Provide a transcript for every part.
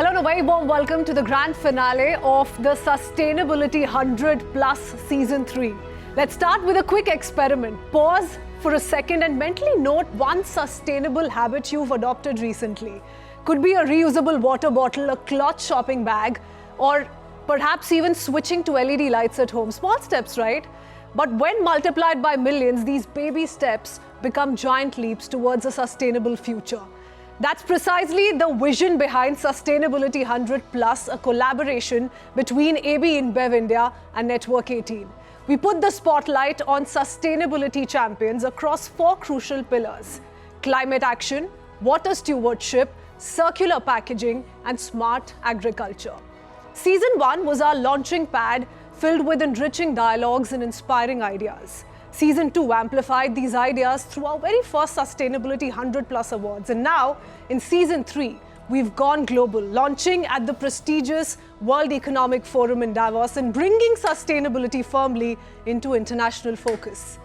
Hello and a very warm welcome to the grand finale of the Sustainability 100 Plus Season 3. Let's start with a quick experiment. Pause for a second and mentally note one sustainable habit you've adopted recently. Could be a reusable water bottle, a cloth shopping bag, or perhaps even switching to LED lights at home. Small steps, right? But when multiplied by millions, these baby steps become giant leaps towards a sustainable future. That's precisely the vision behind Sustainability 100 Plus, a collaboration between AB InBev India and Network 18. We put the spotlight on sustainability champions across 4 crucial pillars: climate action, water stewardship, circular packaging, and smart agriculture. Season 1 was our launching pad filled with enriching dialogues and inspiring ideas. Season 2 amplified these ideas through our very first Sustainability 100 Plus Awards. And now, in Season 3, we've gone global, launching at the prestigious World Economic Forum in Davos and bringing sustainability firmly into international focus.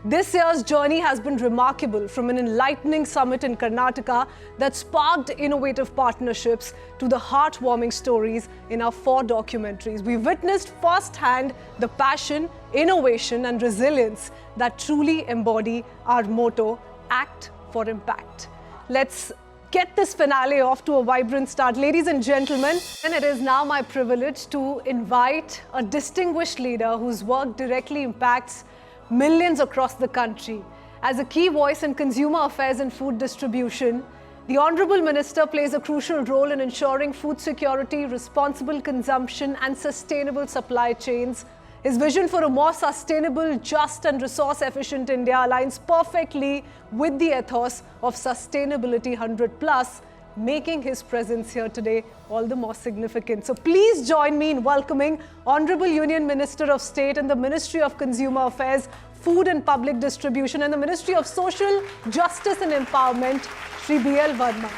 This year's journey has been remarkable, from an enlightening summit in Karnataka that sparked innovative partnerships to the heartwarming stories in our 4 documentaries. We witnessed firsthand the passion, innovation, and resilience that truly embody our motto, Act for Impact. Let's get this finale off to a vibrant start. Ladies and gentlemen, and it is now my privilege to invite a distinguished leader whose work directly impacts millions across the country. As a key voice in consumer affairs and food distribution, the Honourable Minister plays a crucial role in ensuring food security, responsible consumption, and sustainable supply chains. His vision for a more sustainable, just, and resource-efficient India aligns perfectly with the ethos of Sustainability 100 Plus, making his presence here today all the more significant. So please join me in welcoming Honourable Union Minister of State in the Ministry of Consumer Affairs, Food and Public Distribution, and the Ministry of Social Justice and Empowerment, Shri B.L. Verma.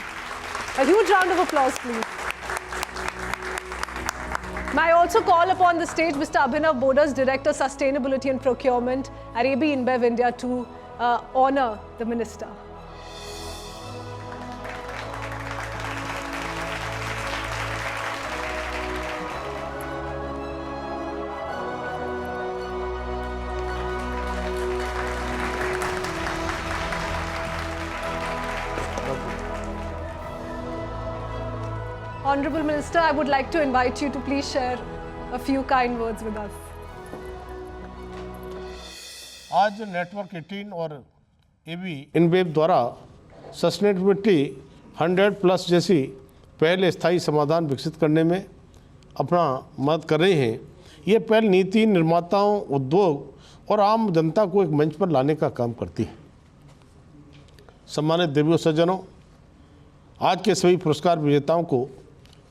A huge round of applause, please. May I also call upon the stage Mr. Abhinav Bodas, Director Sustainability and Procurement at AB InBev India, to honour the Minister. Honourable Minister, I would like to invite you to please share a few kind words with us. आज network 18 और AB InBev द्वारा sustainability 100 plus जैसी पहले स्थायी समाधान विकसित करने में अपना मदद कर रहे हैं। ये पहल नीति निर्माताओं, उद्योग और आम जनता को एक मंच पर लाने का काम करती है। सम्मानित देवियों सज्जनों, आज के सभी पुरस्कार विजेताओं को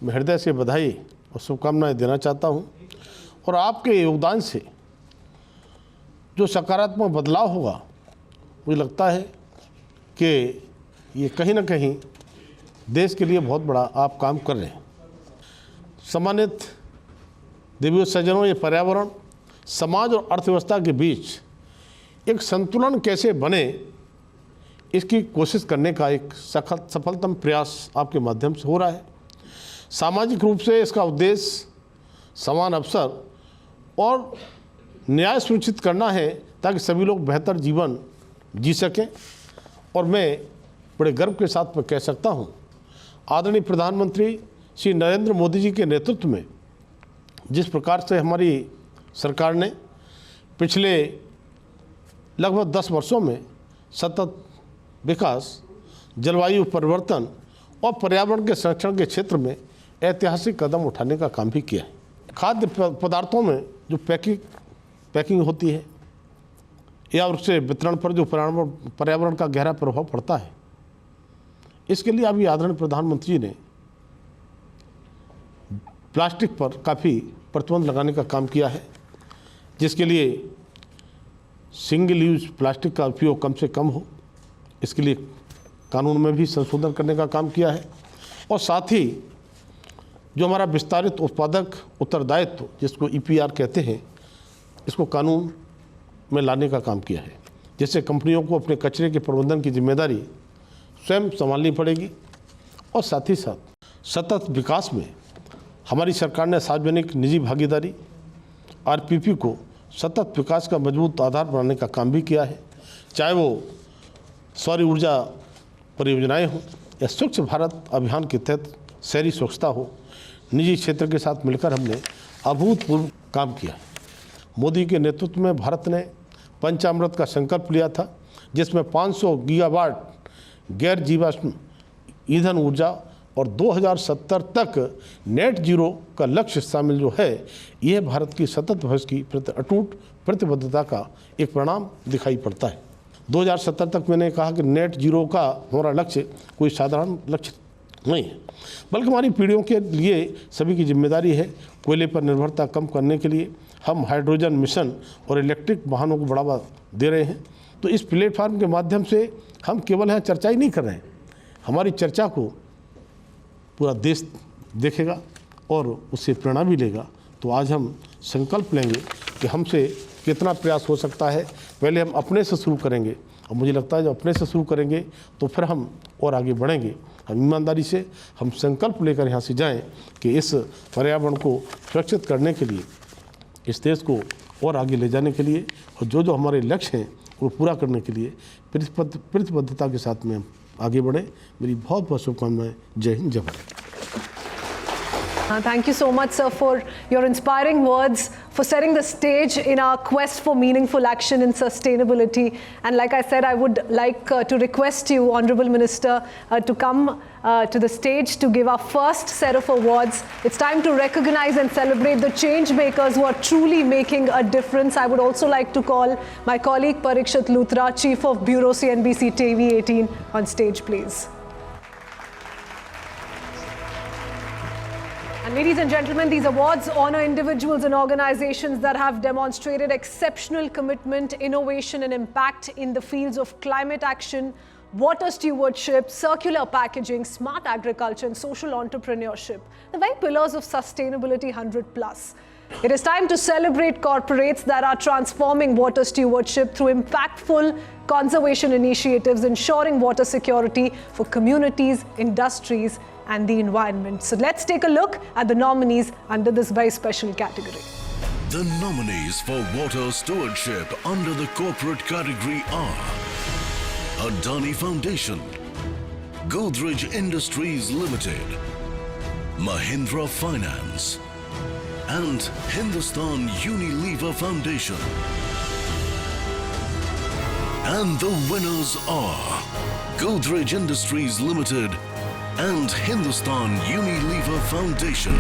मैं हृदय से बधाई और शुभकामनाएं देना चाहता हूं, और आपके योगदान से जो सकारात्मक बदलाव होगा, मुझे लगता है कि ये कहीं ना कहीं देश के लिए बहुत बड़ा आप काम कर रहे हैं। सम्मानित देवियों सज्जनों, ये पर्यावरण, समाज और अर्थव्यवस्था के बीच एक संतुलन कैसे बने, इसकी कोशिश करने का एक सफलतम प्रयास आपके माध्यम से हो रहा है। सामाजिक रूप से इसका उद्देश्य समान अवसर और न्याय सुनिश्चित करना है, ताकि सभी लोग बेहतर जीवन जी सकें। और मैं बड़े गर्व के साथ मैं कह सकता हूं, आदरणीय प्रधानमंत्री श्री नरेंद्र मोदी जी के नेतृत्व में जिस प्रकार से हमारी सरकार ने पिछले लगभग 10 वर्षों में सतत विकास, जलवायु परिवर्तन और पर्यावरण के संरक्षण के क्षेत्र में ऐतिहासिक कदम उठाने का काम भी किया है। खाद्य पदार्थों में जो पैकिंग होती है या उससे वितरण पर जो पर्यावरण का गहरा प्रभाव पड़ता है, इसके लिए अभी आदरणीय प्रधानमंत्री जी ने प्लास्टिक पर काफ़ी प्रतिबंध लगाने का काम किया है, जिसके लिए सिंगल यूज प्लास्टिक का उपयोग कम से कम हो, इसके लिए कानून में भी संशोधन करने का काम किया है। और साथ ही जो हमारा विस्तारित उत्पादक उत्तरदायित्व, जिसको EPR कहते हैं, इसको कानून में लाने का काम किया है, जिससे कंपनियों को अपने कचरे के प्रबंधन की जिम्मेदारी स्वयं संभालनी पड़ेगी। और साथ ही साथ सतत विकास में हमारी सरकार ने सार्वजनिक निजी भागीदारी आरपीपी को सतत विकास का मजबूत आधार बनाने का काम भी किया है, चाहे वो सौर ऊर्जा परियोजनाएं हों या स्वच्छ भारत अभियान के तहत शहरी स्वच्छता हो। निजी क्षेत्र के साथ मिलकर हमने अभूतपूर्व काम किया है। मोदी के नेतृत्व में भारत ने पंचामृत का संकल्प लिया था, जिसमें 500 गीगावाट गैर जीवाश्म ईंधन ऊर्जा और 2070 तक नेट जीरो का लक्ष्य शामिल जो है, यह भारत की सतत भविष्य की प्रति अटूट प्रतिबद्धता का एक परिणाम दिखाई पड़ता है। 2070 तक मैंने कहा कि नेट जीरो का हमारा लक्ष्य कोई साधारण लक्ष्य नहीं है, बल्कि हमारी पीढ़ियों के लिए सभी की जिम्मेदारी है। कोयले पर निर्भरता कम करने के लिए हम हाइड्रोजन मिशन और इलेक्ट्रिक वाहनों को बढ़ावा दे रहे हैं। तो इस प्लेटफार्म के माध्यम से हम केवल यहाँ चर्चा ही नहीं कर रहे हैं, हमारी चर्चा को पूरा देश देखेगा और उससे प्रेरणा भी लेगा। तो आज हम संकल्प लेंगे कि हमसे कितना प्रयास हो सकता है। पहले हम अपने से शुरू करेंगे और मुझे लगता है जब अपने से शुरू करेंगे तो फिर हम और आगे बढ़ेंगे। हम ईमानदारी से हम संकल्प लेकर यहाँ से जाएं कि इस पर्यावरण को सुरक्षित करने के लिए, इस देश को और आगे ले जाने के लिए और जो हमारे लक्ष्य हैं वो पूरा करने के लिए प्रतिबद्धता के साथ में हम आगे बढ़ें। मेरी बहुत बहुत शुभकामनाएं। जय हिंद, जय Bharat. Thank you so much, sir, for your inspiring words, for setting the stage in our quest for meaningful action in sustainability. And like I said, I would like to request you, Honourable Minister, to come to the stage to give our first set of awards. It's time to recognize and celebrate the change makers who are truly making a difference. I would also like to call my colleague Parikshit Luthra, Chief of Bureau CNBC TV 18, on stage, please. And ladies and gentlemen, these awards honor individuals and organizations that have demonstrated exceptional commitment, innovation and impact in the fields of climate action, water stewardship, circular packaging, smart agriculture and social entrepreneurship, the very pillars of sustainability 100+. It is time to celebrate corporates that are transforming water stewardship through impactful conservation initiatives, ensuring water security for communities, industries and the environment. So let's take a look at the nominees under this very special category. The nominees for water stewardship under the corporate category are Adani Foundation, Godrej Industries Limited, Mahindra Finance and Hindustan Unilever Foundation. And the winners are Godrej Industries Limited and Hindustan Unilever Foundation.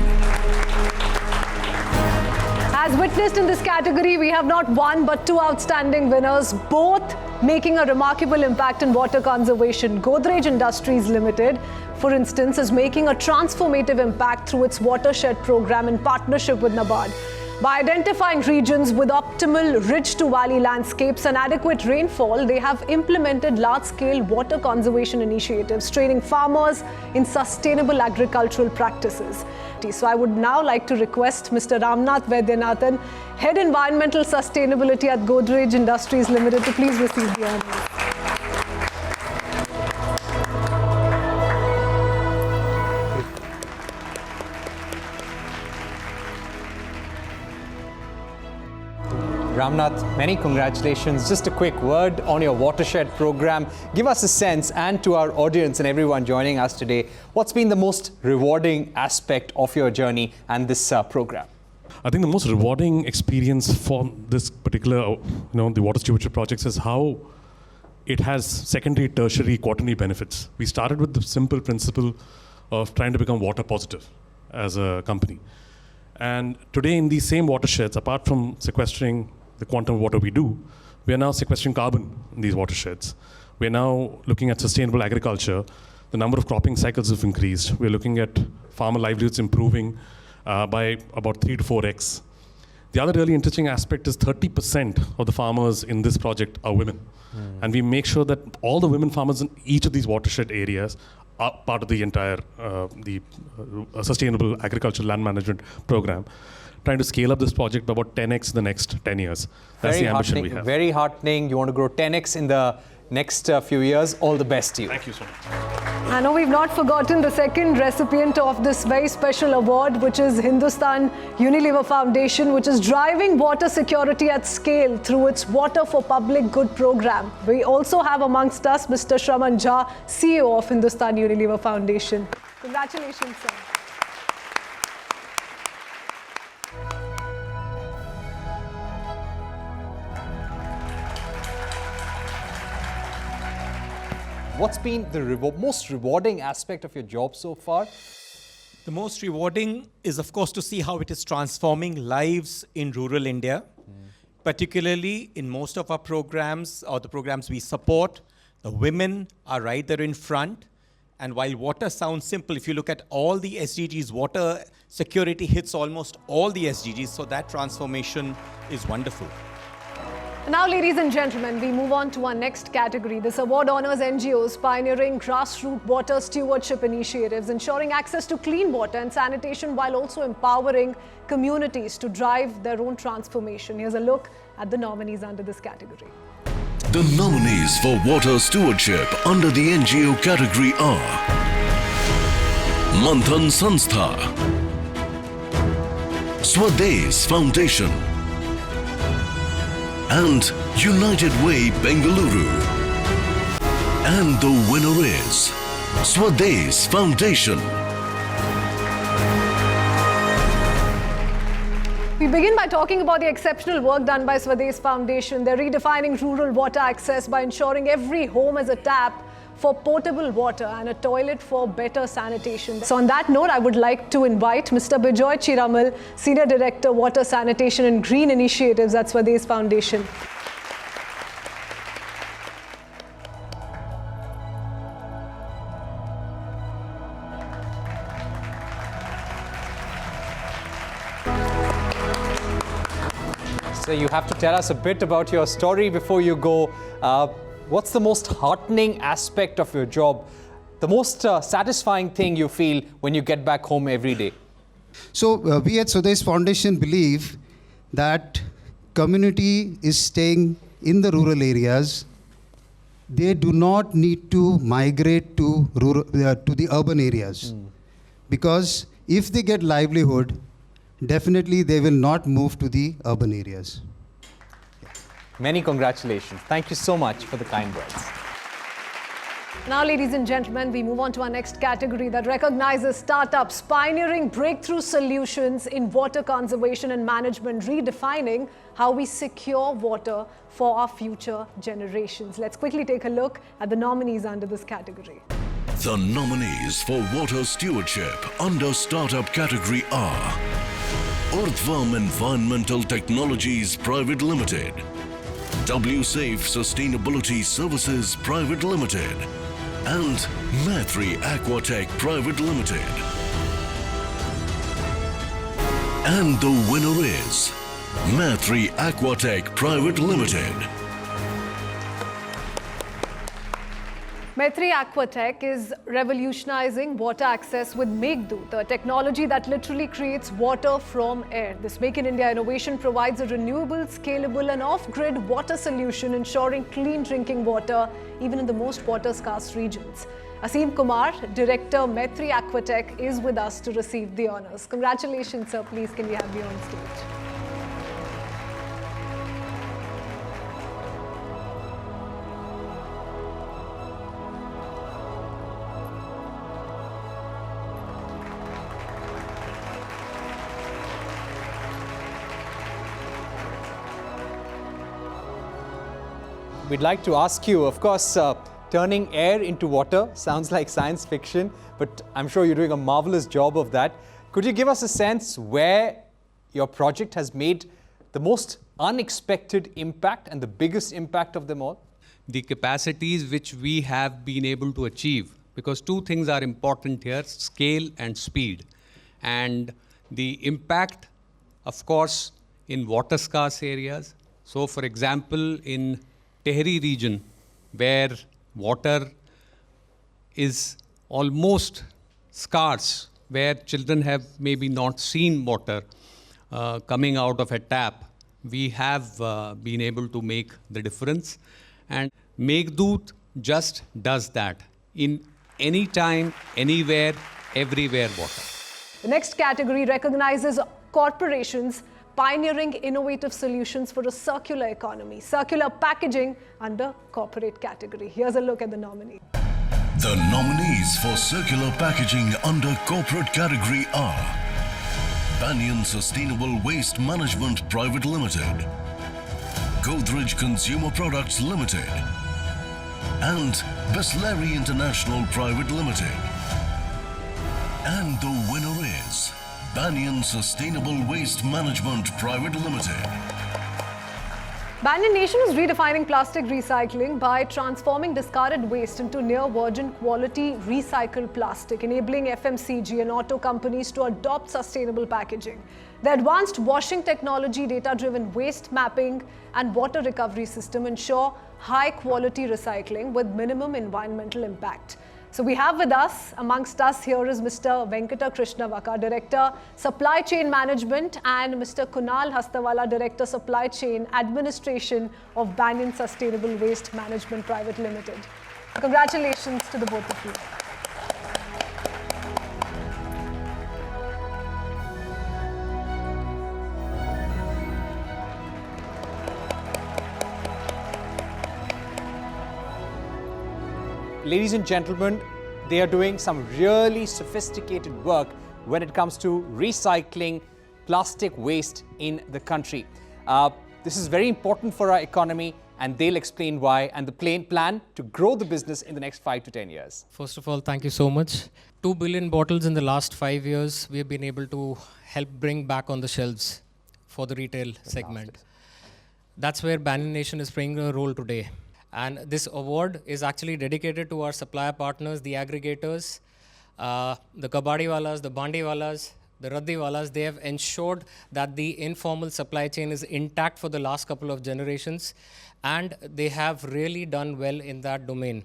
As witnessed in this category, we have not one but two outstanding winners, both making a remarkable impact in water conservation. Godrej Industries Limited, for instance, is making a transformative impact through its watershed program in partnership with NABARD. By identifying regions with optimal ridge-to-valley landscapes and adequate rainfall, they have implemented large-scale water conservation initiatives, training farmers in sustainable agricultural practices. So I would now like to request Mr. Ramnath Vaidyanathan, Head Environmental Sustainability at Godrej Industries Limited, to please receive the honours. Ramnath, many congratulations. Just a quick word on your watershed program. Give us a sense, and to our audience and everyone joining us today, what's been the most rewarding aspect of your journey and this program? I think the most rewarding experience for this particular, the water stewardship projects is how it has secondary, tertiary, quaternary benefits. We started with the simple principle of trying to become water positive as a company. And today in these same watersheds, apart from sequestering the quantum of water we do, we are now sequestering carbon in these watersheds. We are now looking at sustainable agriculture. The number of cropping cycles have increased. We're looking at farmer livelihoods improving by about 3 to 4x. The other really interesting aspect is 30% of the farmers in this project are women. And we make sure that all the women farmers in each of these watershed areas are part of the entire sustainable agricultural land management program, trying to scale up this project by about 10x in the next 10 years. That's the ambition we have. Very heartening. You want to grow 10x in the next few years. All the best to you. Thank you so much. I know we've not forgotten the second recipient of this very special award, which is Hindustan Unilever Foundation, which is driving water security at scale through its Water for Public Good program. We also have amongst us Mr. Shraman Jha, CEO of Hindustan Unilever Foundation. Congratulations, sir. What's been the most rewarding aspect of your job so far? The most rewarding is, of course, to see how it is transforming lives in rural India, particularly in most of our programs or the programs we support. The women are right there in front. And while water sounds simple, if you look at all the SDGs, water security hits almost all the SDGs. So that transformation is wonderful. Now, ladies and gentlemen, we move on to our next category. This award honors NGOs pioneering grassroots water stewardship initiatives, ensuring access to clean water and sanitation while also empowering communities to drive their own transformation. Here's a look at the nominees under this category. The nominees for water stewardship under the NGO category are Manthan Sanstha, Swadesh Foundation, and United Way Bengaluru. And the winner is Swadesh Foundation. We begin by talking about the exceptional work done by Swadesh Foundation. They're redefining rural water access by ensuring every home has a tap for potable water and a toilet for better sanitation. So on that note, I would like to invite Mr. Brijesh Chiramal, Senior Director, Water, Sanitation and Green Initiatives at Swadesh Foundation. So you have to tell us a bit about your story before you go. What's the most heartening aspect of your job? The most satisfying thing you feel when you get back home every day? So we at Swadesh Foundation believe that community is staying in the rural areas. They do not need to migrate to the urban areas. Because if they get livelihood, definitely they will not move to the urban areas. Many congratulations. Thank you so much for the kind words. Now, ladies and gentlemen, we move on to our next category that recognizes startups pioneering breakthrough solutions in water conservation and management, redefining how we secure water for our future generations. Let's quickly take a look at the nominees under this category. The nominees for water stewardship under startup category are Verma Environmental Technologies Private Limited, WSafe Sustainability Services Private Limited, and Maitri Aquatech Private Limited. And the winner is Maitri Aquatech Private Limited. Maitri Aquatech is revolutionizing water access with Meghdut, a technology that literally creates water from air. This Make in India innovation provides a renewable, scalable and off-grid water solution, ensuring clean drinking water even in the most water-scarce regions. Aseem Kumar, Director, Maitri Aquatech, is with us to receive the honors. Congratulations, sir. Please, can we have you on stage? We'd like to ask you, of course, turning air into water sounds like science fiction, but I'm sure you're doing a marvelous job of that. Could you give us a sense where your project has made the most unexpected impact and the biggest impact of them all? The capacities which we have been able to achieve, because two things are important here, scale and speed. And the impact, of course, in water scarce areas. So, for example, in Tehri region, where water is almost scarce, where children have maybe not seen water coming out of a tap, we have been able to make the difference. And Meghdoot just does that in any time, anywhere, everywhere water. The next category recognizes corporations pioneering innovative solutions for a circular economy, circular packaging under corporate category. Here's a look at the nominees. The nominees for circular packaging under corporate category are Banyan Sustainable Waste Management Private Limited, Godrej Consumer Products Limited, and Bisleri International Private Limited. And the winner is Banyan Sustainable Waste Management Private Limited. Banyan Nation is redefining plastic recycling by transforming discarded waste into near virgin quality recycled plastic, enabling FMCG and auto companies to adopt sustainable packaging. The advanced washing technology, data-driven waste mapping and water recovery system ensure high quality recycling with minimum environmental impact. So we have with us, amongst us here is Mr. Venkata Krishnavaka, Director Supply Chain Management, and Mr. Kunal Hastawala, Director Supply Chain Administration of Banyan Sustainable Waste Management Private Limited. Congratulations to the both of you. Ladies and gentlemen, they are doing some really sophisticated work when it comes to recycling plastic waste in the country. This is very important for our economy, and they'll explain why and the plan to grow the business in the next 5 to 10 years. First of all, thank you so much. 2 billion bottles in the last 5 years, we have been able to help bring back on the shelves for the retail segment. That's where Banyan Nation is playing a role today. And this award is actually dedicated to our supplier partners, the aggregators, the kabadiwalas, the bandiwalas, the raddiwalas. They have ensured that the informal supply chain is intact for the last couple of generations, and they have really done well in that domain.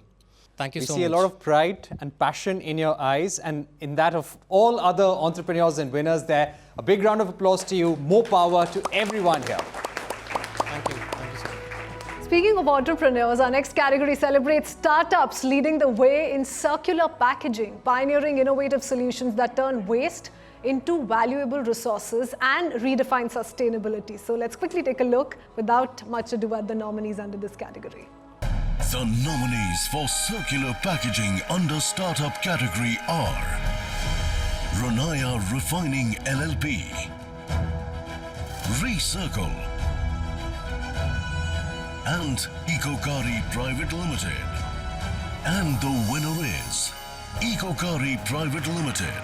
Thank you so much. We see a lot of pride and passion in your eyes, and in that of all other entrepreneurs and winners there. A big round of applause to you. More power to everyone here. Thank you. Thank you so much. Speaking of entrepreneurs, our next category celebrates startups leading the way in circular packaging, pioneering innovative solutions that turn waste into valuable resources and redefine sustainability. So let's quickly take a look without much ado at the nominees under this category. The nominees for circular packaging under startup category are Ranaya Refining LLP, Recircle, and Ecokari Private Limited. And the winner is Ecokari Private Limited.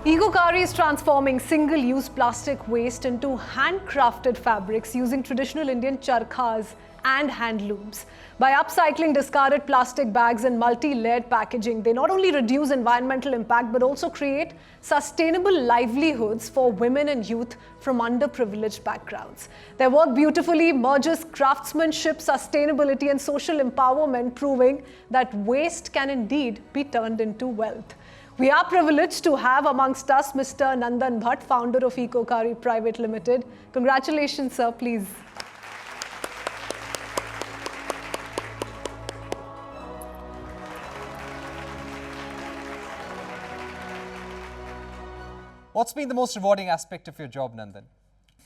Ecokari is transforming single-use plastic waste into handcrafted fabrics using traditional Indian charkhas and handlooms. By upcycling discarded plastic bags and multi-layered packaging, they not only reduce environmental impact but also create sustainable livelihoods for women and youth from underprivileged backgrounds. Their work beautifully merges craftsmanship, sustainability and social empowerment, proving that waste can indeed be turned into wealth. We are privileged to have amongst us Mr. Nandan Bhatt, founder of Ecokari Private Limited. Congratulations, sir, please. What's been the most rewarding aspect of your job, Nandan?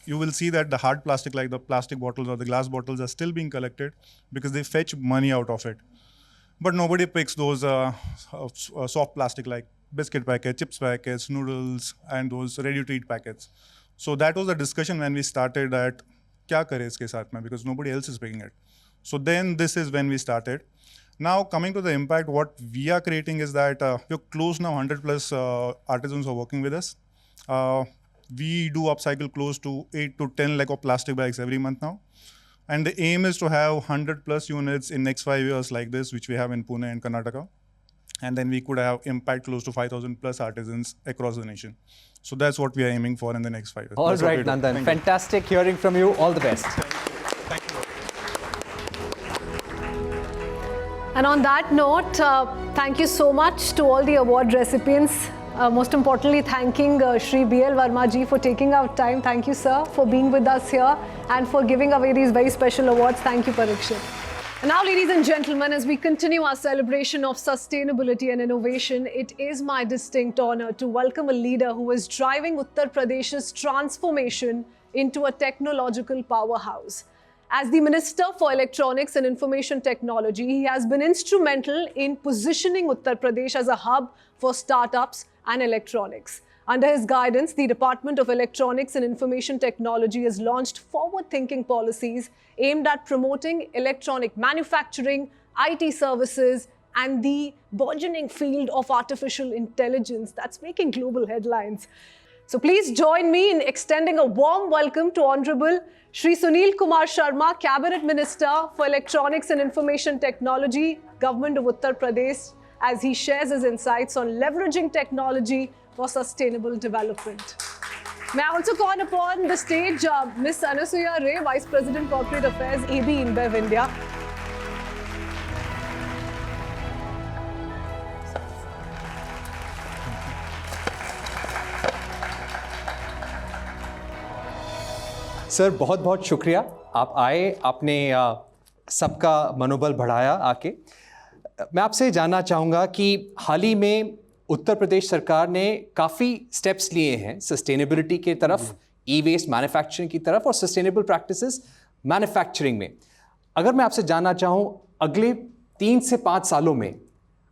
You will see that the hard plastic, like the plastic bottles or the glass bottles, are still being collected because they fetch money out of it. But nobody picks those soft plastic like biscuit packets, chips packets, noodles, and those ready-to-eat packets. So that was the discussion when we started that, kya kare iske saath mein, because nobody else is picking it. So then this is when we started. Now coming to the impact, what we are creating is that we're close now, 100 plus artisans are working with us. We do upcycle close to 8 to 10 lakh of plastic bags every month now. And the aim is to have 100 plus units in next 5 years like this, which we have in Pune and Karnataka. And then we could have impact close to 5,000 plus artisans across the nation. So that's what we are aiming for in the next 5 years. All right, Nandan. Fantastic hearing from you. All the best. Thank you. And on that note, thank you so much to all the award recipients. Most importantly, thanking Shri B.L. Verma ji for taking out time. Thank you, sir, for being with us here and for giving away these very special awards. Thank you, Parikshit. And now, ladies and gentlemen, as we continue our celebration of sustainability and innovation, it is my distinct honor to welcome a leader who is driving Uttar Pradesh's transformation into a technological powerhouse. As the Minister for Electronics and Information Technology, he has been instrumental in positioning Uttar Pradesh as a hub for startups and electronics. Under his guidance, the Department of Electronics and Information Technology has launched forward-thinking policies aimed at promoting electronic manufacturing, IT services, and the burgeoning field of artificial intelligence that's making global headlines. So please join me in extending a warm welcome to Honourable Shri Sunil Kumar Sharma, Cabinet Minister for Electronics and Information Technology, Government of Uttar Pradesh, as he shares his insights on leveraging technology for sustainable development. May I also call upon the stage Ms. Anasuya Ray, Vice President Corporate Affairs, AB InBev India. Sir बहुत बहुत शुक्रिया, आप आए, आपने सबका मनोबल बढ़ाया आके। मैं आपसे जानना चाहूँगा कि हाल ही में उत्तर प्रदेश सरकार ने काफ़ी स्टेप्स लिए हैं सस्टेनेबिलिटी की तरफ, ई वेस्ट मैन्युफैक्चरिंग की तरफ और सस्टेनेबल प्रैक्टिसेस मैन्युफैक्चरिंग में। अगर मैं आपसे जानना चाहूँ अगले 3 से 5 सालों में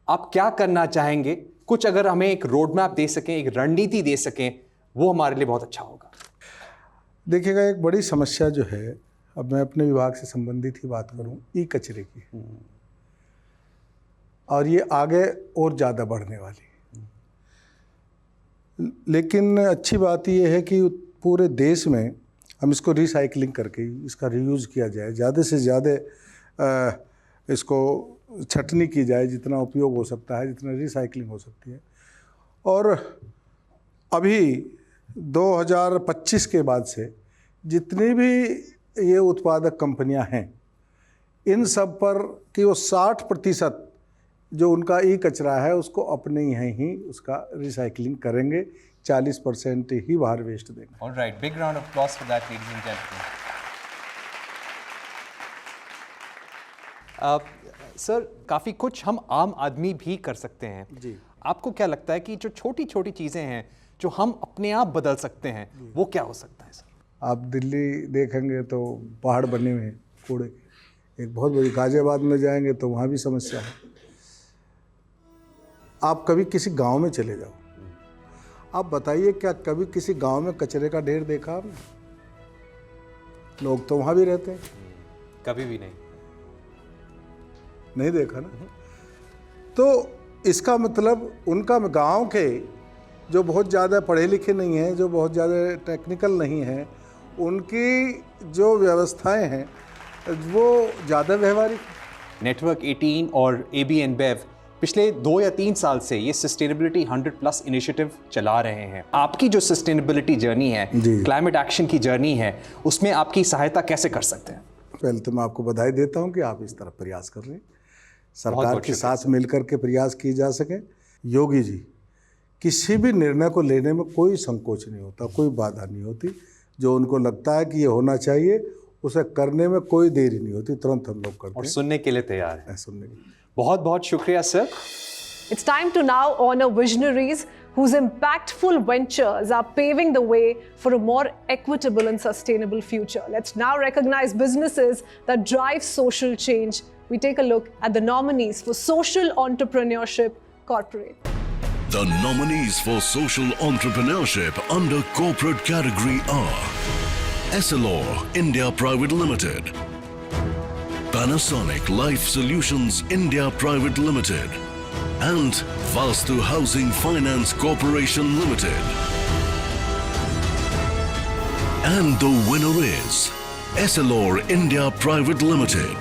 आप क्या करना चाहेंगे, कुछ अगर हमें एक रोड मैप दे सकें, एक रणनीति दे सकें, वो हमारे लिए बहुत अच्छा होगा। देखिएगा, एक बड़ी समस्या जो है, अब मैं अपने विभाग से संबंधित ही बात करूं, ई कचरे की, और ये आगे और ज़्यादा बढ़ने वाली है। लेकिन अच्छी बात ये है कि पूरे देश में हम इसको रिसाइकलिंग करके इसका रीयूज़ किया जाए, ज़्यादा से ज़्यादा इसको छटनी की जाए, जितना उपयोग हो सकता है, जितना रिसाइकलिंग हो सकती है। और अभी 2025 के बाद से जितनी भी ये उत्पादक कंपनियां हैं, इन सब पर कि वो 60% जो उनका ई कचरा है उसको अपने यहाँ ही उसका रिसाइकलिंग करेंगे, 40% ही बाहर वेस्ट देंगे। All right, big round of applause for that, ladies and gentlemen. Sir, काफ़ी कुछ हम आम आदमी भी कर सकते हैं जी। आपको क्या लगता है कि जो छोटी छोटी चीज़ें हैं जो हम अपने आप बदल सकते हैं, वो क्या हो सकता है सर? आप दिल्ली देखेंगे तो पहाड़ बने हुए हैं कूड़े के, एक बहुत बड़ी गाजियाबाद में जाएंगे तो वहाँ भी समस्या है। आप कभी किसी गांव में चले जाओ, आप बताइए क्या कभी किसी गांव में कचरे का ढेर देखा आपने? लोग तो वहाँ भी रहते हैं। कभी भी नहीं देखा ना। तो इसका मतलब उनका गांव के जो बहुत ज़्यादा पढ़े लिखे नहीं हैं, जो बहुत ज़्यादा टेक्निकल नहीं हैं, उनकी जो व्यवस्थाएं हैं वो ज़्यादा व्यवहारिक। नेटवर्क 18 और AB InBev पिछले 2 या 3 साल से ये सस्टेनेबिलिटी 100+ इनिशिएटिव चला रहे हैं। आपकी जो सस्टेनेबिलिटी जर्नी है, क्लाइमेट एक्शन की जर्नी है, उसमें आपकी सहायता कैसे कर सकते हैं? पहले तो मैं आपको बधाई देता हूं कि आप इस तरफ प्रयास कर रहे हैं, सरकार के साथ मिलकर के प्रयास किए जा सके। योगी जी, किसी भी निर्णय को लेने में कोई संकोच नहीं होता, कोई बाधा नहीं होती। जो उनको लगता है कि ये होना चाहिए, उसे करने में कोई देरी नहीं होती, तुरंत हम लोग करते हैं। और सुनने के लिए तैयार है। सुनने के लिए बहुत बहुत शुक्रिया sir. It's time to now honor visionaries whose impactful ventures are paving the way for a more equitable and sustainable future. Let's now recognize businesses that drive social change. We take a look at the nominees for Social Entrepreneurship Corporate. The nominees for Social Entrepreneurship under corporate category are Essilor India Private Limited, Panasonic Life Solutions India Private Limited, and Vastu Housing Finance Corporation Limited. And the winner is Essilor India Private Limited.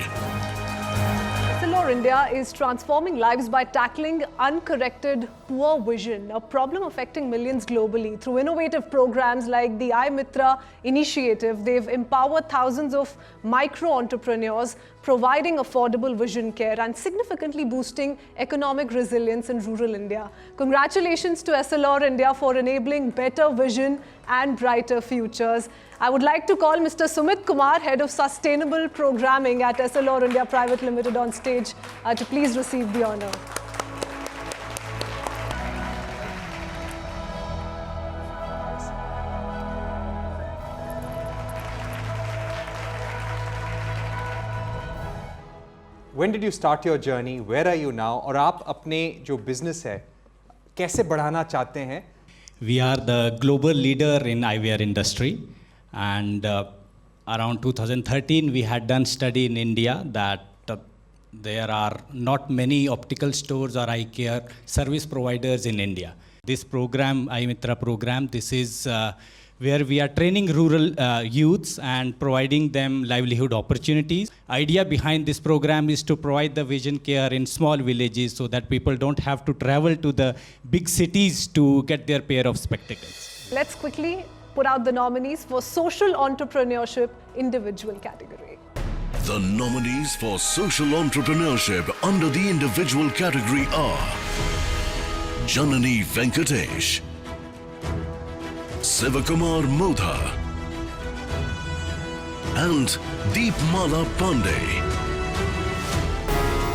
Essilor India is transforming lives by tackling uncorrected poor vision, a problem affecting millions globally. Through innovative programs like the iMitra initiative, they've empowered thousands of micro-entrepreneurs providing affordable vision care and significantly boosting economic resilience in rural India. Congratulations to SLR India for enabling better vision and brighter futures. I would like to call Mr. Sumit Kumar, Head of Sustainable Programming at SLR India Private Limited on stage to please receive the honour. When did you start your journey? Where are you now? और आप अपने जो business है कैसे बढ़ाना चाहते हैं? We are the global leader in eyewear industry, and around 2013 we had done study in India that there are not many optical stores or eye care service providers in India. This program, Eye Mitra program, this is where we are training rural youths and providing them livelihood opportunities. Idea behind this program is to provide the vision care in small villages so that people don't have to travel to the big cities to get their pair of spectacles. Let's quickly put out the nominees for Social Entrepreneurship individual category. The nominees for social entrepreneurship under the individual category are Janani Venkatesh, Sivakumar Modha, and Deepmala Pandey.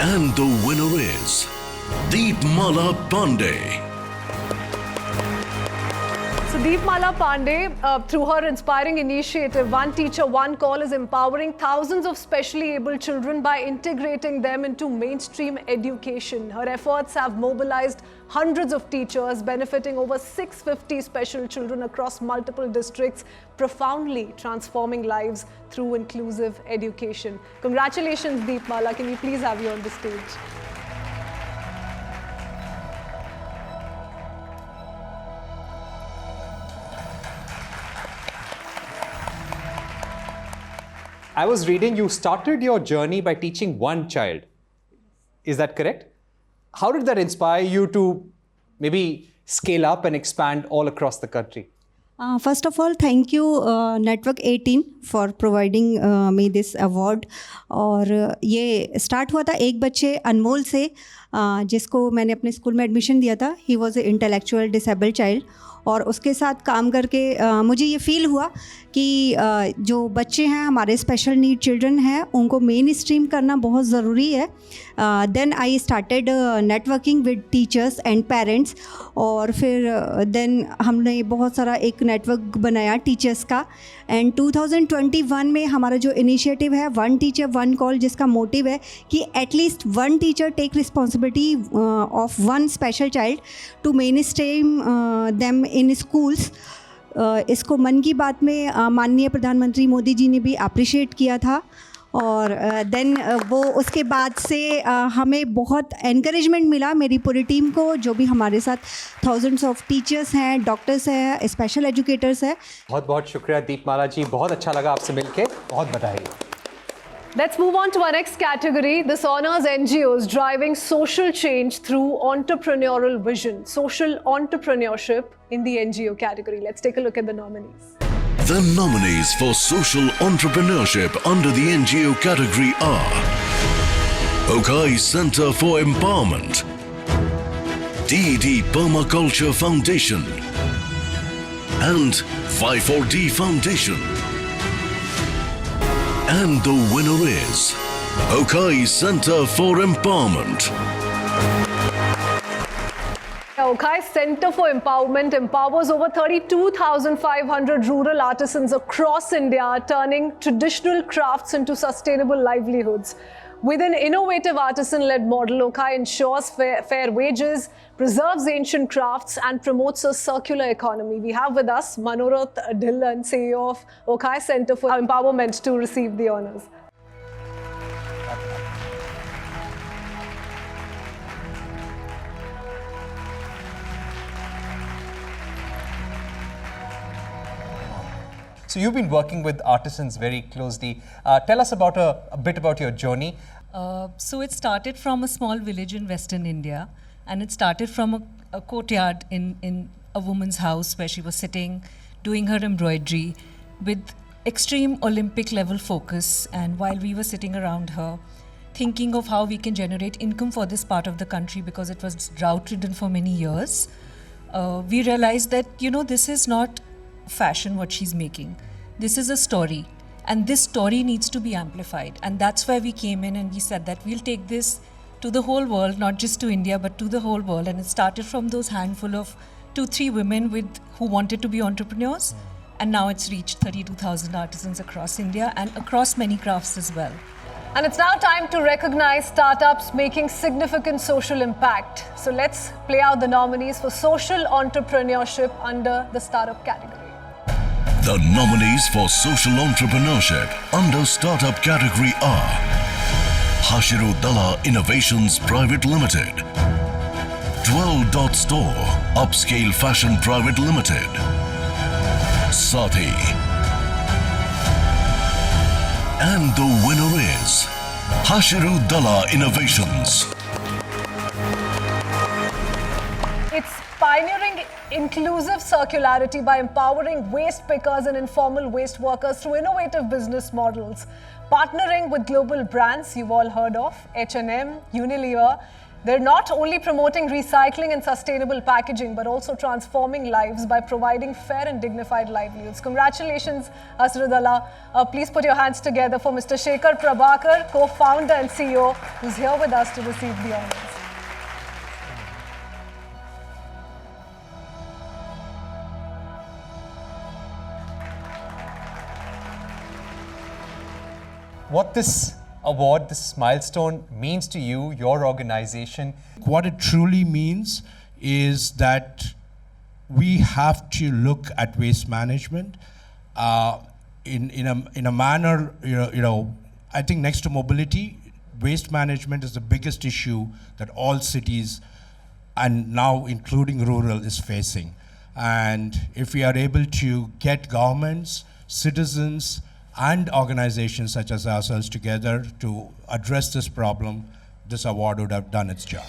And the winner is Deepmala Pandey. So Deepmala Pandey, through her inspiring initiative, One Teacher, One Call, is empowering thousands of specially abled children by integrating them into mainstream education. Her efforts have mobilized hundreds of teachers, benefiting over 650 special children across multiple districts, profoundly transforming lives through inclusive education. Congratulations, Deepmala. Can we please have you on the stage? I was reading you started your journey by teaching one child. Is that correct? How did that inspire you to maybe scale up and expand all across the country? First of all, thank you Network 18 for providing me this award. और ये start हुआ था एक बच्चे अनमोल से जिसको मैंने अपने स्कूल में एडमिशन दिया था. He was an intellectual disabled child. और उसके साथ काम करके मुझे ये फील हुआ कि जो बच्चे हैं हमारे स्पेशल नीड चिल्ड्रन हैं उनको मेन स्ट्रीम करना बहुत ज़रूरी है. Then I started networking with teachers and parents और फिर देन हमने बहुत सारा एक नेटवर्क बनाया टीचर्स का. एंड 2021 में हमारा जो इनिशिएटिव है वन टीचर वन कॉल, जिसका मोटिव है कि at least one teacher take responsibility of one special child to mainstream them in schools. इसको मन की बात में माननीय प्रधानमंत्री मोदी जी ने भी अप्रिशिएट किया था. और देन वो उसके बाद से हमें बहुत एनकरेजमेंट मिला मेरी पूरी टीम को, जो भी हमारे साथ थाउजेंड्स ऑफ टीचर्स हैं, डॉक्टर्स हैं, स्पेशल एजुकेटर्स हैं. बहुत बहुत शुक्रिया दीपमाला जी, बहुत अच्छा लगा आपसे मिलके, बहुत बधाई. Let's move on to our next category. This honors NGOs driving social change through entrepreneurial vision. Social entrepreneurship in the NGO category. Let's take a look at the nominees. The nominees for social entrepreneurship under the NGO category are Okai Center for Empowerment, DED Permaculture Foundation, and 54D Foundation. And the winner is Okai Center for Empowerment. Okai Center for Empowerment empowers over 32,500 rural artisans across India, turning traditional crafts into sustainable livelihoods. With an innovative artisan-led model, Okai ensures fair wages, preserves ancient crafts and promotes a circular economy. We have with us Manorat Dhillon, CEO of Okai Center for Empowerment, to receive the honours. So you've been working with artisans very closely. Tell us about a bit about your journey. So it started from a small village in Western India, and it started from a courtyard in a woman's house where she was sitting, doing her embroidery with extreme Olympic level focus, and while we were sitting around her, thinking of how we can generate income for this part of the country because it was drought-ridden for many years, we realized that, this is not fashion what she's making. This is a story, and this story needs to be amplified. And that's why we came in and we said that we'll take this to the whole world, not just to India, but to the whole world. And it started from those handful of 2-3 women who wanted to be entrepreneurs. And now it's reached 32,000 artisans across India and across many crafts as well. And it's now time to recognize startups making significant social impact. So let's play out the nominees for social entrepreneurship under the startup category. The nominees for social entrepreneurship under startup category are Hashiru Dala Innovations Private Limited, Dwell Dot Store Upscale Fashion Private Limited, Sati. And the winner is Hashiru Dala Innovations. It's pioneering inclusive circularity by empowering waste pickers and informal waste workers through innovative business models. Partnering with global brands you've all heard of, H&M, Unilever. They're not only promoting recycling and sustainable packaging, but also transforming lives by providing fair and dignified livelihoods. Congratulations, Hashiru Dala. Please put your hands together for Mr. Shekhar Prabhakar, co-founder and CEO, who's here with us to receive the honors. What this award, this milestone means to you, your organization? What it truly means is that we have to look at waste management in a manner, I think next to mobility, waste management is the biggest issue that all cities, and now including rural, is facing. And if we are able to get governments, citizens, and organizations such as ourselves together to address this problem, this award would have done its job.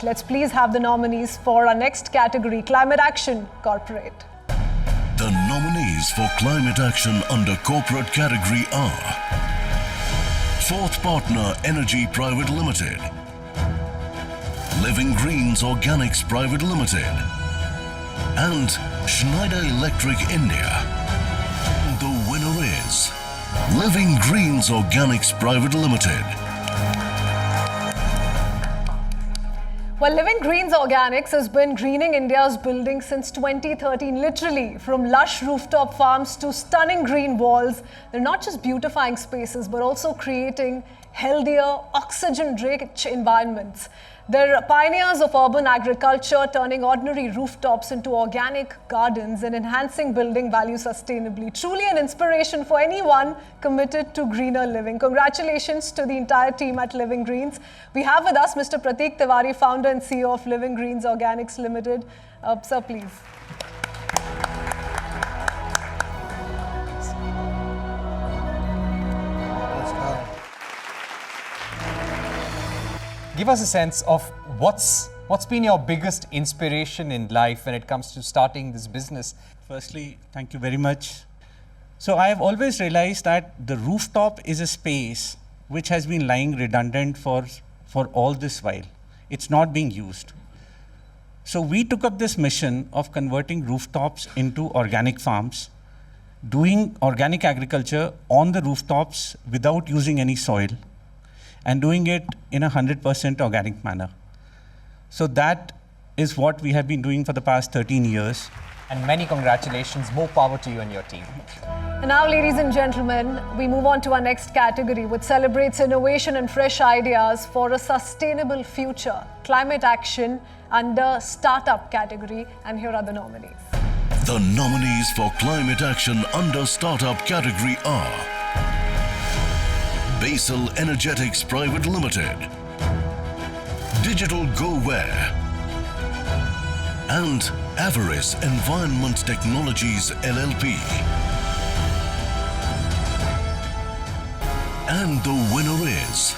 Let's please have the nominees for our next category, Climate Action Corporate. The nominees for Climate Action under corporate category are Fourth Partner Energy Private Limited, Living Greens Organics Private Limited, and Schneider Electric India. The winner is Living Greens Organics Private Limited. Well, Living Greens Organics has been greening India's buildings since 2013, literally. From lush rooftop farms to stunning green walls, they're not just beautifying spaces, but also creating healthier, oxygen-rich environments. They're pioneers of urban agriculture, turning ordinary rooftops into organic gardens and enhancing building value sustainably. Truly an inspiration for anyone committed to greener living. Congratulations to the entire team at Living Greens. We have with us Mr. Pratik Tiwari, founder and CEO of Living Greens Organics Limited. Sir, please. Give us a sense of what's been your biggest inspiration in life when it comes to starting this business. Firstly, thank you very much. So I have always realized that the rooftop is a space which has been lying redundant for all this while. It's not being used. So we took up this mission of converting rooftops into organic farms, doing organic agriculture on the rooftops without using any soil, and doing it in a 100% organic manner. So that is what we have been doing for the past 13 years. And many congratulations, more power to you and your team. And now, ladies and gentlemen, we move on to our next category, which celebrates innovation and fresh ideas for a sustainable future. Climate Action under Startup category. And here are the nominees. The nominees for Climate Action under Startup category are Basel Energetics Private Limited, Digital GoWare, and Avarice Environment Technologies LLP. And the winner is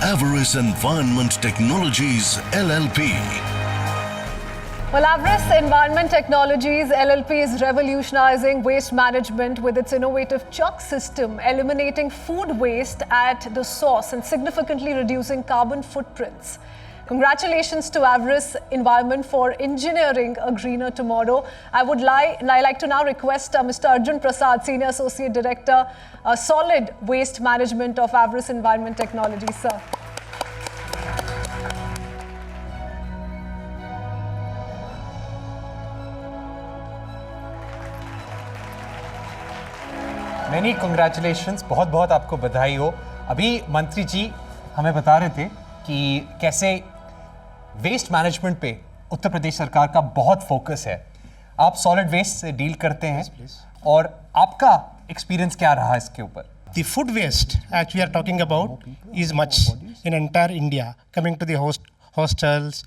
Avarice Environment Technologies LLP. Well, Avris Environment Technologies LLP is revolutionizing waste management with its innovative chuck system, eliminating food waste at the source and significantly reducing carbon footprints. Congratulations to Avris Environment for engineering a greener tomorrow. I like to now request Mr. Arjun Prasad, Senior Associate Director, Solid Waste Management of Avris Environment Technologies, sir. Many congratulations, बहुत बहुत आपको बधाई हो। अभी मंत्री जी हमें बता रहे थे कि कैसे वेस्ट मैनेजमेंट पे उत्तर प्रदेश सरकार का बहुत फोकस है। आप सॉलिड वेस्ट से डील करते हैं और आपका एक्सपीरियंस क्या रहा इसके ऊपर? The food waste as we are talking about is much in entire India, coming to the hostels,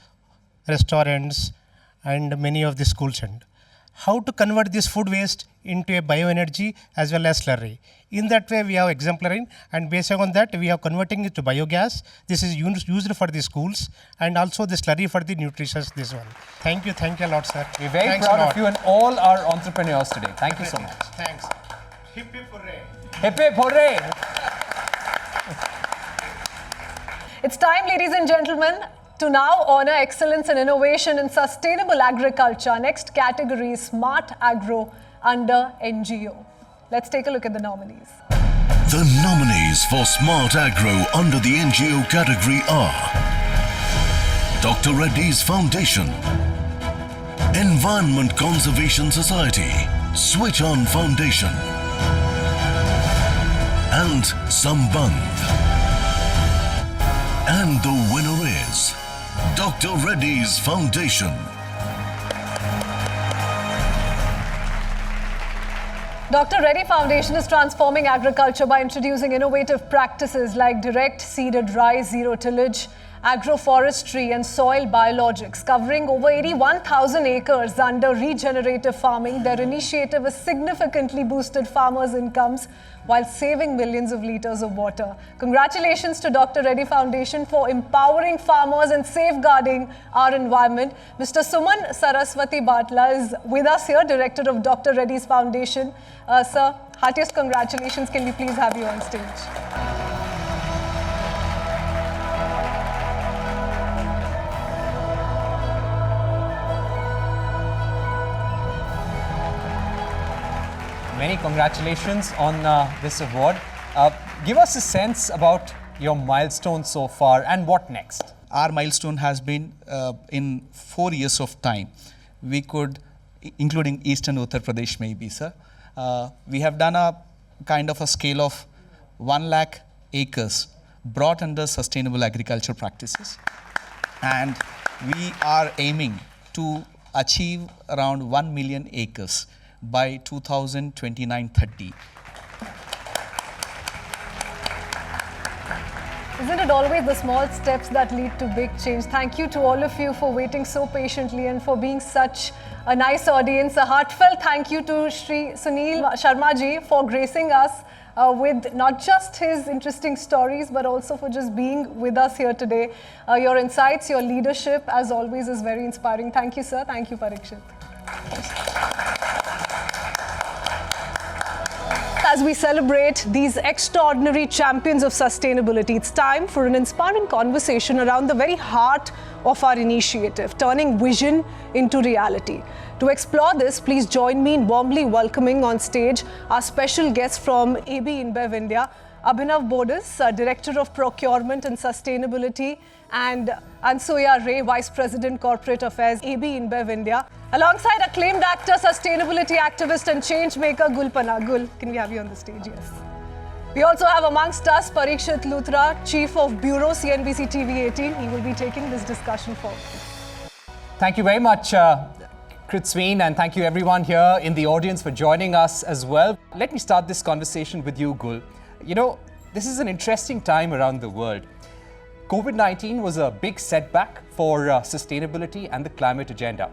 restaurants and many of the schools. And how to convert this food waste into a bioenergy as well as slurry. In that way we have exemplary, and based on that we are converting it to biogas. This is used for the schools and also the slurry for the nutritious, this one. Thank you a lot, sir. We're very proud of you and all our entrepreneurs today. Thank you so much. Thanks. Hip hip hooray. Hip hip hooray. It's time, ladies and gentlemen, to now honor excellence and innovation in sustainable agriculture. Next category is Smart Agro under NGO. Let's take a look at the nominees. The nominees for Smart Agro under the NGO category are Dr. Reddy's Foundation, Environment Conservation Society, Switch On Foundation, and Sambandh. And the winner is Dr. Reddy's Foundation. Dr. Reddy Foundation is transforming agriculture by introducing innovative practices like direct seeded rice, zero tillage, agroforestry and soil biologics. Covering over 81,000 acres under regenerative farming, their initiative has significantly boosted farmers' incomes while saving millions of liters of water. Congratulations to Dr. Reddy Foundation for empowering farmers and safeguarding our environment. Mr. Suman Saraswati Batla is with us here, Director of Dr. Reddy's Foundation. Sir, heartiest congratulations. Can we please have you on stage? Many congratulations on this award. Give us a sense about your milestone so far and what next. Our milestone has been in 4 years of time. We could, including Eastern Uttar Pradesh maybe, sir, we have done a kind of a scale of 1 lakh acres brought under sustainable agriculture practices. And we are aiming to achieve around 1 million acres by 2029-30. Isn't it always the small steps that lead to big change? Thank you to all of you for waiting so patiently and for being such a nice audience. A heartfelt thank you to Shri Sunil Sharma ji for gracing us with not just his interesting stories but also for just being with us here today. Your insights, your leadership as always is very inspiring. Thank you, sir. Thank you, Parikshit. As we celebrate these extraordinary champions of sustainability, it's time for an inspiring conversation around the very heart of our initiative, turning vision into reality. To explore this, please join me in warmly welcoming on stage our special guest from AB InBev India, Abhinav Bodis, Director of Procurement and Sustainability, and Ansuya Ray, Vice President Corporate Affairs, AB InBev India, alongside acclaimed actor, sustainability activist and changemaker Gulpana. Gul, can we have you on the stage? Yes. We also have amongst us Parikshit Luthra, Chief of Bureau, CNBC TV 18. He will be taking this discussion forward. Thank you very much, Kritsween, and thank you everyone here in the audience for joining us as well. Let me start this conversation with you, Gul. You know, this is an interesting time around the world. COVID-19 was a big setback for sustainability and the climate agenda.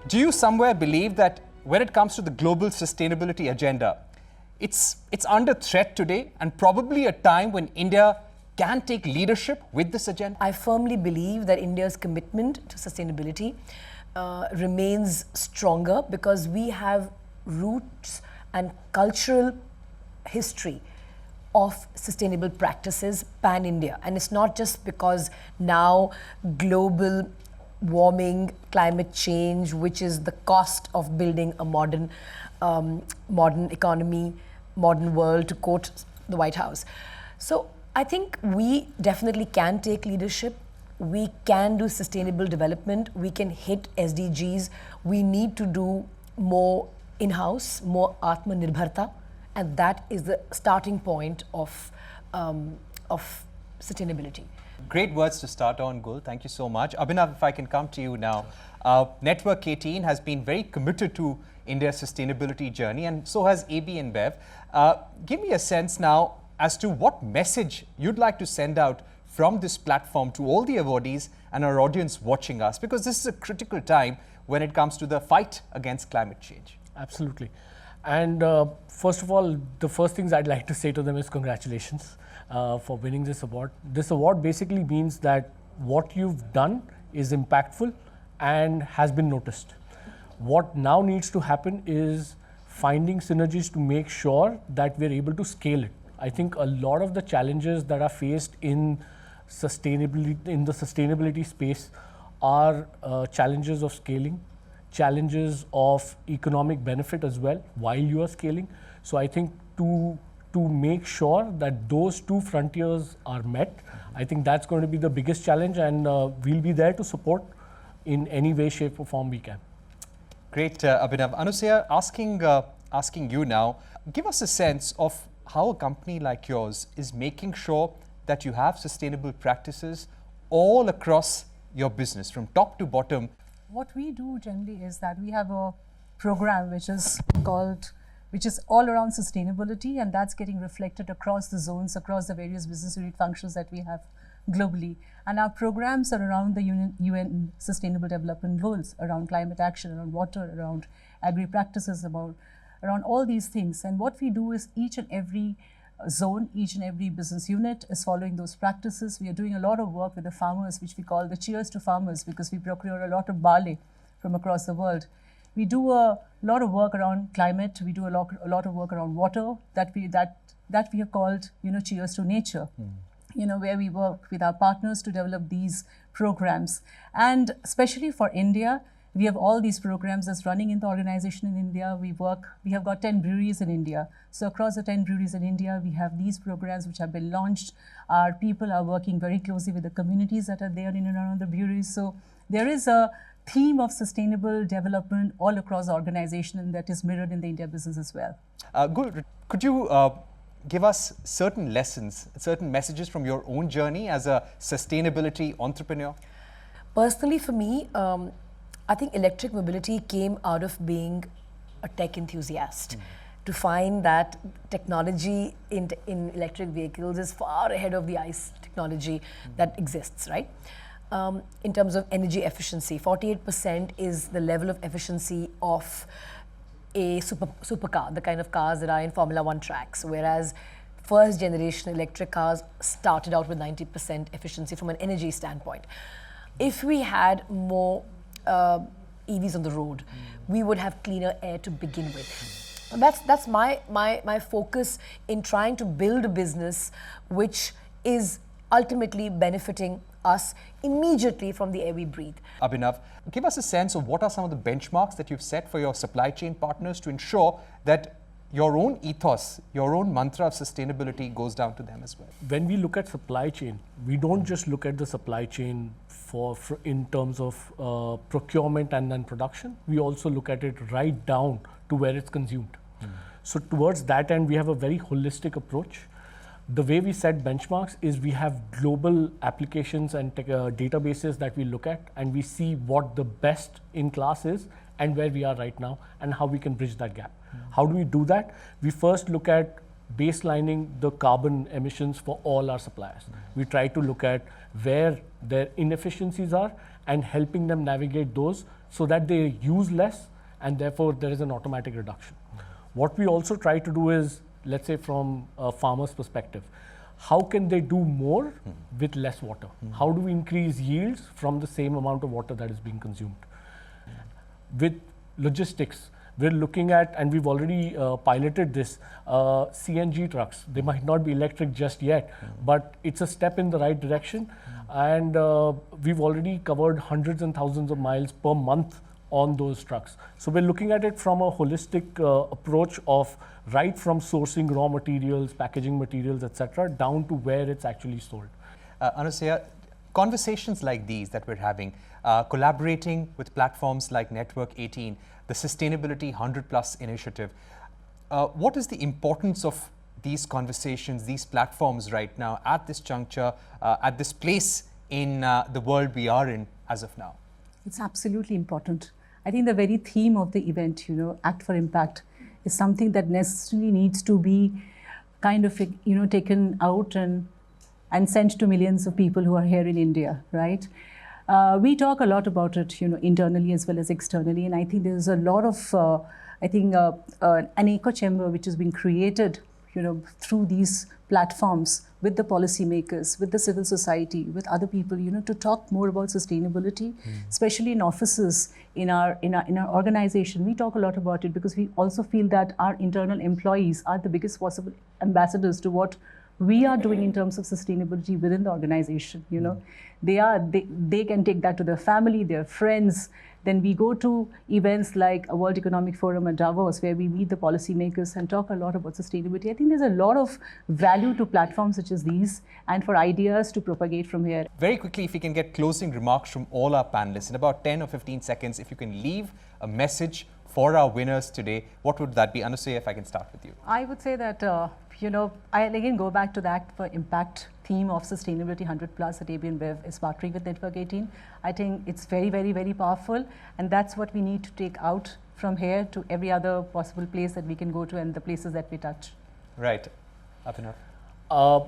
Do you somewhere believe that when it comes to the global sustainability agenda, it's under threat today and probably a time when India can take leadership with this agenda? I firmly believe that India's commitment to sustainability remains stronger because we have roots and cultural history of sustainable practices pan-India. And it's not just because now global warming, climate change, which is the cost of building a modern economy, modern world, to quote the White House. So I think we definitely can take leadership. We can do sustainable development. We can hit SDGs. We need to do more in-house, more Atmanirbharta, and that is the starting point of sustainability. Great words to start on, Gul. Thank you so much. Abhinav, if I can come to you now. Network 18 has been very committed to India's sustainability journey, and so has AB InBev. Give me a sense now as to what message you'd like to send out from this platform to all the awardees and our audience watching us, because this is a critical time when it comes to the fight against climate change. Absolutely. And first of all, the first things I'd like to say to them is congratulations for winning this award. This award basically means that what you've done is impactful and has been noticed. What now needs to happen is finding synergies to make sure that we're able to scale it. I think a lot of the challenges that are faced in the sustainability space are challenges of scaling, challenges of economic benefit as well while you are scaling. So I think to make sure that those two frontiers are met, I think that's going to be the biggest challenge, and we'll be there to support in any way, shape or form we can. Great, Abhinav. Anusaya, asking you now, give us a sense of how a company like yours is making sure that you have sustainable practices all across your business, from top to bottom. What we do generally is that we have a program which is all around sustainability, and that's getting reflected across the zones, across the various business unit functions that we have globally. And our programs are around the UN Sustainable Development Goals, around climate action, around water, around agri-practices, around all these things. And what we do is each and every zone, each and every business unit is following those practices. We are doing a lot of work with the farmers, which we call the Cheers to Farmers, because we procure a lot of barley from across the world. We do a lot of work around climate. We do a lot of work around water that we have called, Cheers to Nature. Where we work with our partners to develop these programs. And especially for India, we have all these programs that's running in the organization in India. We have got 10 breweries in India. So across the 10 breweries in India, we have these programs which have been launched. Our people are working very closely with the communities that are there in and around the breweries. So there is a theme of sustainable development all across the organization, and that is mirrored in the India business as well. Gul, could you give us certain lessons, certain messages from your own journey as a sustainability entrepreneur? Personally, for me, I think electric mobility came out of being a tech enthusiast. To find that technology in electric vehicles is far ahead of the ICE technology that exists, right? In terms of energy efficiency, 48% is the level of efficiency of a supercar, the kind of cars that are in Formula 1 tracks, whereas first generation electric cars started out with 90% efficiency from an energy standpoint. If we had more EVs on the road, we would have cleaner air to begin with. And that's my focus in trying to build a business which is ultimately benefiting us immediately from the air we breathe. Abhinav, give us a sense of what are some of the benchmarks that you've set for your supply chain partners to ensure that your own ethos, your own mantra of sustainability goes down to them as well. When we look at supply chain, we don't just look at the supply chain in terms of procurement and then production. We also look at it right down to where it's consumed. So towards that end, we have a very holistic approach. The way we set benchmarks is we have global applications and databases that we look at, and we see what the best in class is and where we are right now and how we can bridge that gap. How do we do that? We first look at baselining the carbon emissions for all our suppliers. We try to look at where their inefficiencies are and helping them navigate those so that they use less and therefore there is an automatic reduction. What we also try to do is, let's say from a farmer's perspective, how can they do more with less water? How do we increase yields from the same amount of water that is being consumed? With logistics, we're looking at, and we've already piloted this, CNG trucks. They might not be electric just yet, but it's a step in the right direction. And we've already covered hundreds and thousands of miles per month on those trucks. So we're looking at it from a holistic approach of right from sourcing raw materials, packaging materials, etc., down to where it's actually sold. Anusuya, conversations like these that we're having, collaborating with platforms like Network 18, the Sustainability 100+ initiative, what is the importance of these conversations, these platforms right now at this juncture, at this place in the world we are in as of now? It's absolutely important. I think the very theme of the event, Act for Impact, is something that necessarily needs to be kind of, taken out and sent to millions of people who are here in India, right? We talk a lot about it, internally as well as externally, and I think there's a lot of, an echo chamber which has been created, through these platforms with the policymakers, with the civil society, with other people, to talk more about sustainability, especially in offices, in our organization. We talk a lot about it because we also feel that our internal employees are the biggest possible ambassadors to what we are doing in terms of sustainability within the organization. They can take that to their family, their friends. Then we go to events like a World Economic Forum at Davos, where we meet the policymakers and talk a lot about sustainability. I think there's a lot of value to platforms such as these and for ideas to propagate from here. Very quickly, if we can get closing remarks from all our panelists in about 10 or 15 seconds, if you can leave a message for our winners today, what would that be? Anusuya, if I can start with you. I would say that, I again go back to the Act for Impact theme of Sustainability 100+ that InBev is partnering with Network 18. I think it's very, very, very powerful, and that's what we need to take out from here to every other possible place that we can go to and the places that we touch. Right. Abhinav?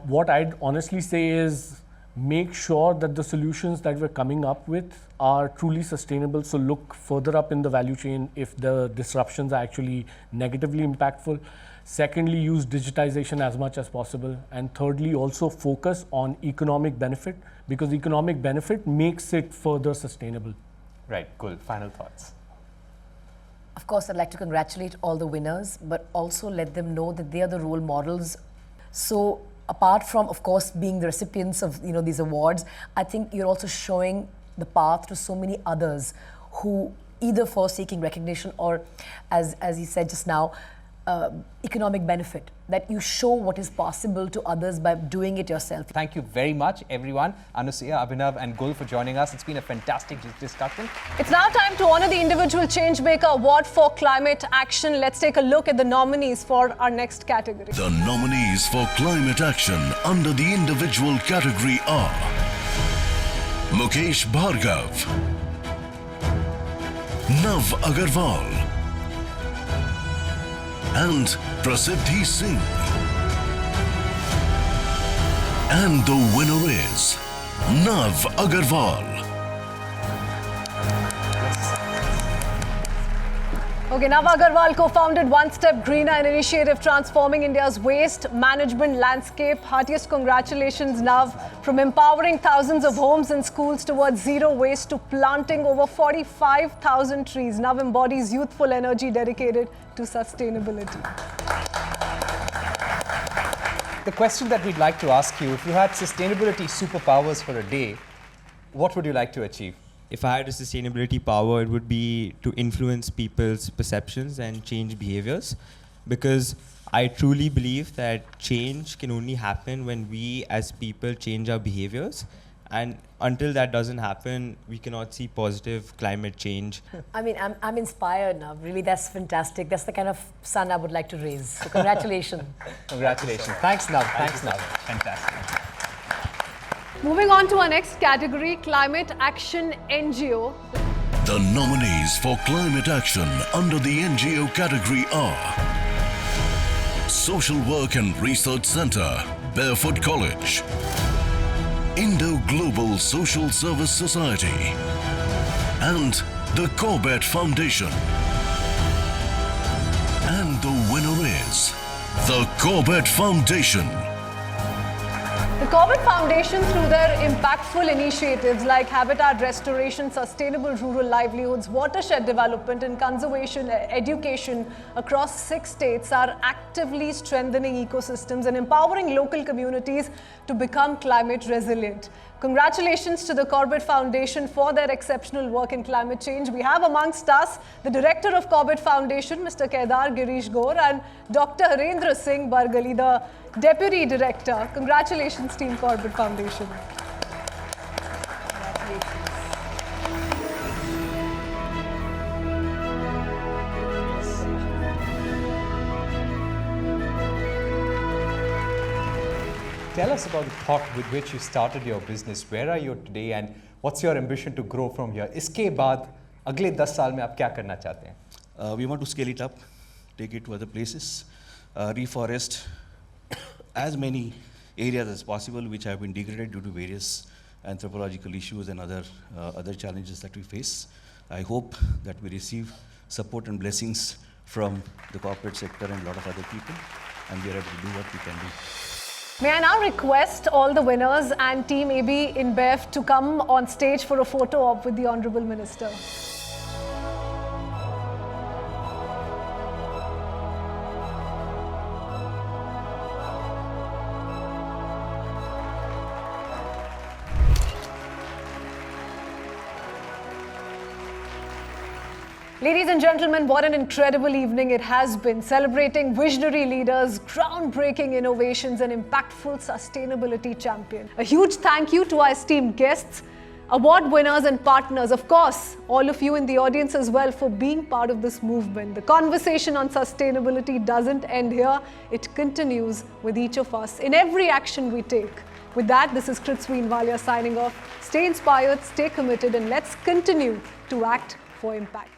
What I'd honestly say is make sure that the solutions that we're coming up with are truly sustainable. So look further up in the value chain if the disruptions are actually negatively impactful. Secondly, use digitization as much as possible. And thirdly, also focus on economic benefit, because economic benefit makes it further sustainable. Right, cool. Final thoughts. Of course, I'd like to congratulate all the winners, but also let them know that they are the role models. So apart from, of course, being the recipients of these awards, I think you're also showing the path to so many others who either for seeking recognition or, as he said just now, economic benefit, that you show what is possible to others by doing it yourself. Thank you very much, everyone. Anusuya, Abhinav and Gul for joining us. It's been a fantastic discussion. It's now time to honor the Individual Changemaker Award for Climate Action. Let's take a look at the nominees for our next category. The nominees for climate action under the individual category are Mukesh Bhargav, Nav Agarwal, and Prasiddhi Singh. And the winner is Nav Agarwal. Okay, Nav Agarwal co-founded One Step Greener, an initiative transforming India's waste management landscape. Heartiest congratulations, Nav. From empowering thousands of homes and schools towards zero waste to planting over 45,000 trees, Nav embodies youthful energy dedicated to sustainability. The question that we'd like to ask you, if you had sustainability superpowers for a day, what would you like to achieve? If I had a sustainability power, it would be to influence people's perceptions and change behaviors, because I truly believe that change can only happen when we as people change our behaviors. And until that doesn't happen, we cannot see positive climate change. I mean, I'm inspired now. Really, that's fantastic. That's the kind of son I would like to raise. So congratulations. Congratulations. Thanks, Nav. Thanks, Nav. Fantastic. Moving on to our next category, Climate Action NGO. The nominees for climate action under the NGO category are Social Work and Research Center, Barefoot College, Indo Global Social Service Society, and the Corbett Foundation. And the winner is the Corbett Foundation. The Corbett Foundation, through their impactful initiatives like habitat restoration, sustainable rural livelihoods, watershed development and conservation education across 6 states, are actively strengthening ecosystems and empowering local communities to become climate resilient. Congratulations to the Corbett Foundation for their exceptional work in climate change. We have amongst us the Director of Corbett Foundation, Mr. Kedar Girish Gaur, and Dr. Harendra Singh Bargali, the Deputy Director. Congratulations, Team Corbett Foundation. Tell us about the thought with which you started your business. Where are you today and what's your ambition to grow from here? इसके बाद अगले 10 साल में आप क्या करना चाहते हैं? We want to scale it up, take it to other places, reforest as many areas as possible which have been degraded due to various anthropological issues and other challenges that we face. I hope that we receive support and blessings from the corporate sector and a lot of other people, and we are able to do what we can do. May I now request all the winners and Team AB InBev to come on stage for a photo op with the Honourable Minister. Ladies and gentlemen, what an incredible evening it has been, celebrating visionary leaders, groundbreaking innovations and impactful sustainability champions. A huge thank you to our esteemed guests, award winners and partners, of course, all of you in the audience as well, for being part of this movement. The conversation on sustainability doesn't end here. It continues with each of us in every action we take. With that, this is Kritsween Walia signing off. Stay inspired, stay committed, and let's continue to act for impact.